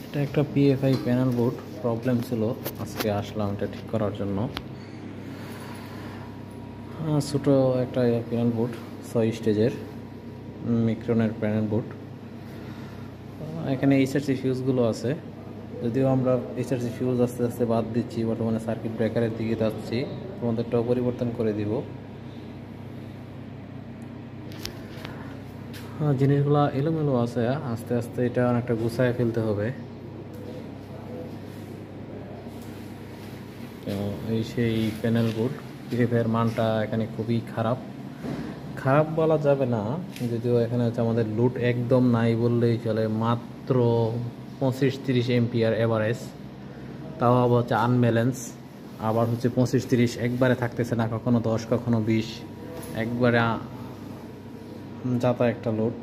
এটা একটা PFI panel board problem ছিল, আজকে আসলাম এটা ঠিক করার জন্য। ছোটো একটা প্যানেল বোর্ড 6 স্টেজের মিক্রনের প্যানেল বোর্ড। এখানে এইচআরসি ফিউজগুলো আছে, যদিও আমরা এইচআরসি ফিউজ আস্তে আস্তে বাদ দিচ্ছি, বর্তমানে সার্কিট ব্রেকারের দিকে যাচ্ছি, তোমাদেরটাও পরিবর্তন করে দিব। জিনিসগুলো এলোমেলো আছে, আস্তে আস্তে এটা অনেকটা গুছায় ফেলতে হবে। এই সেই প্যানেল বোর্ড পিএফআইয়ের মানটা এখানে খুবই খারাপ বলা যাবে না, যদিও এখানে হচ্ছে আমাদের লোড একদম নাই বললেই চলে, মাত্র 25-30 এম্পিয়ার এভারেজ, তাও আবার হচ্ছে আনব্যালেন্স। আবার হচ্ছে 25-30 একবারে থাকতেছে না, কখনো 10 কখনো 20, একবারে যাতা একটা লোড।